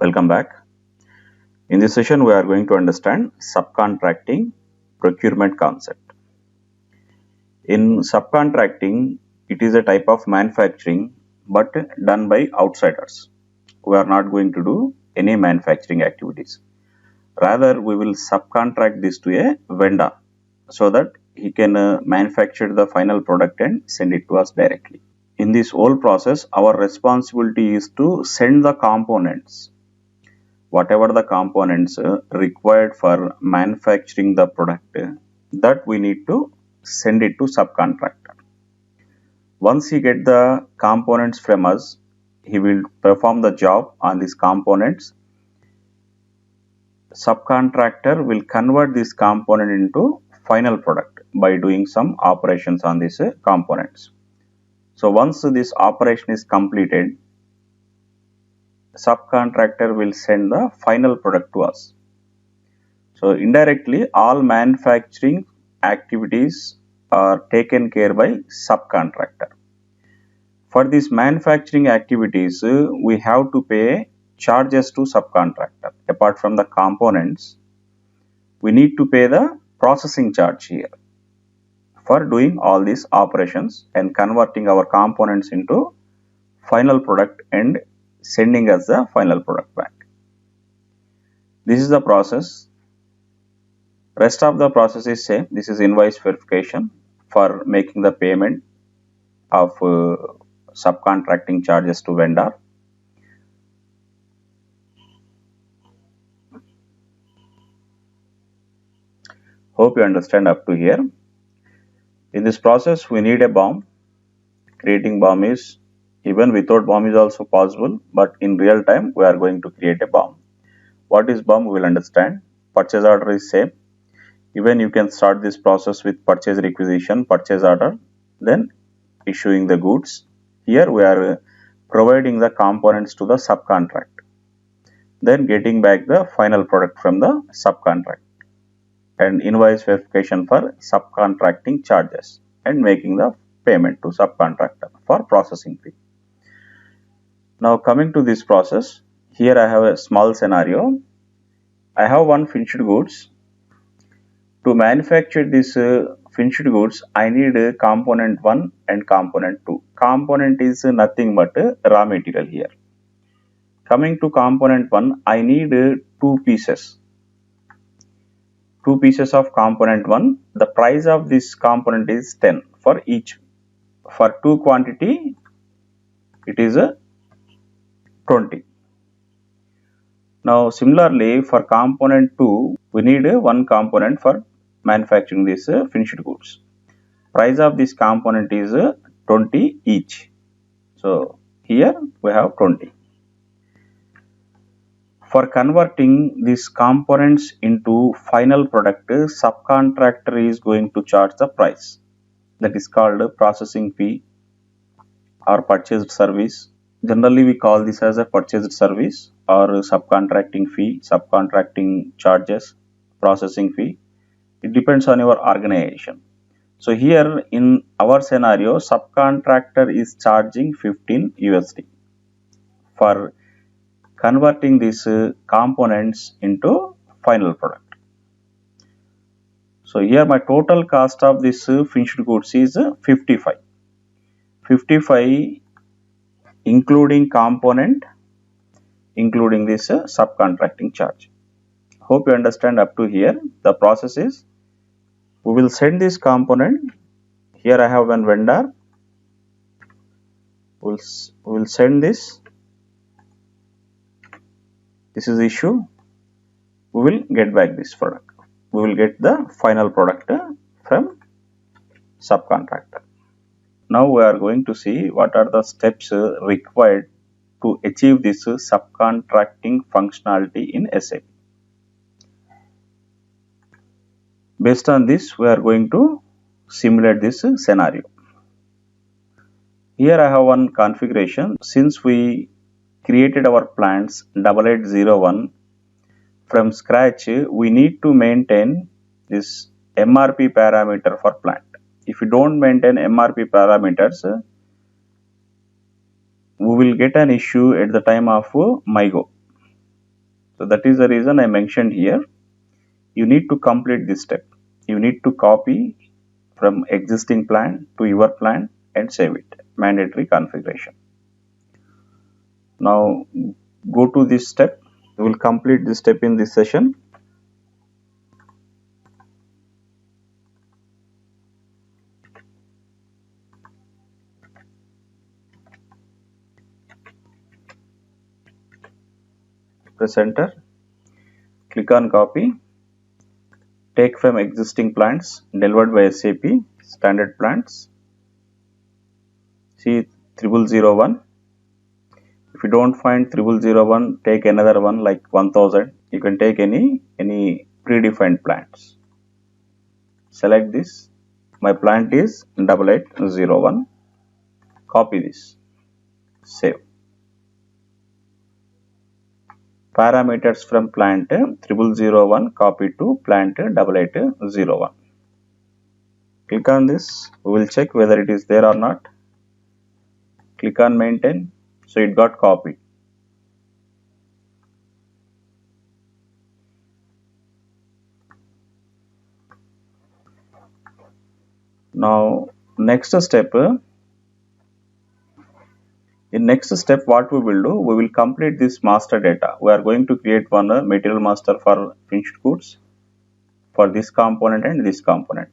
Welcome back. In this session, we are going to understand subcontracting procurement concept. In subcontracting, it is a type of manufacturing but done by outsiders. We are not going to do any manufacturing activities. Rather, we will subcontract this to a vendor so that he can manufacture the final product and send it to us directly. In this whole process, our responsibility is to send the components, whatever the components required for manufacturing the product, that we need to send it to subcontractor. Once he get the components from us, he will perform the job on these components. Subcontractor will convert this component into final product by doing some operations on these components. So once this operation is completed, subcontractor will send the final product to us. So indirectly, all manufacturing activities are taken care by subcontractor. For these manufacturing activities, we have to pay charges to subcontractor. Apart from the components, we need to pay the processing charge here for doing all these operations and converting our components into final product and sending us the final product back. This is the process. Rest of the process is same. This is invoice verification for making the payment of subcontracting charges to vendor. Hope you understand up to here. In this process, we need a BOM. Creating BOM is, even without BOM is also possible, but in real time, we are going to create a BOM. What is BOM? We will understand. Purchase order is same. Even you can start this process with purchase requisition, purchase order, then issuing the goods. Here we are providing the components to the subcontract, then getting back the final product from the subcontract, and invoice verification for subcontracting charges and making the payment to subcontractor for processing fee. Now coming to this process, here I have a small scenario. I have one finished goods. To manufacture this finished goods, I need component 1 and component 2. Component is nothing but raw material here. Coming to component 1, I need 2 pieces. 2 pieces of component 1. The price of this component is 10 for each. For 2 quantity, it is 20. Now similarly, for component 2, we need one component for manufacturing this finished goods. Price of this component is 20 each. So here we have 20. For converting these components into final product, subcontractor is going to charge the price. That is called processing fee or purchased service. Generally, we call this as a purchased service or subcontracting fee, subcontracting charges, processing fee. It depends on your organization. So here in our scenario, subcontractor is charging 15 USD for converting these components into final product. So here my total cost of this finished goods is 55. 55 including component, including this subcontracting charge. Hope you understand up to here. The process is, we will send this component. Here I have one vendor. We will send this. This is issue. We will get back this product. We will get the final product from subcontractor. Now we are going to see what are the steps required to achieve this subcontracting functionality in SAP. Based on this, we are going to simulate this scenario. Here I have one configuration. Since we created our plants 8801 from scratch, we need to maintain this MRP parameter for plant. If you don't maintain MRP parameters, we will get an issue at the time of MyGo. So that is the reason I mentioned here. You need to complete this step. You need to copy from existing plan to your plan and save it. Mandatory configuration. Now go to this step. We will complete this step in this session. Press enter. Click on copy. Take from existing plans delivered by SAP standard plans. See 0001. If you don't find 0001, take another one like 1000. You can take any predefined plans. Select this. My plant is 8801. Copy this. Save. Parameters from plant 0001 copy to plant 8801. Click on this. We will check whether it is there or not. Click on maintain. So it got copied. Now next step. In next step, what we will do, we will complete this master data. We are going to create one material master for finished goods for this component and this component.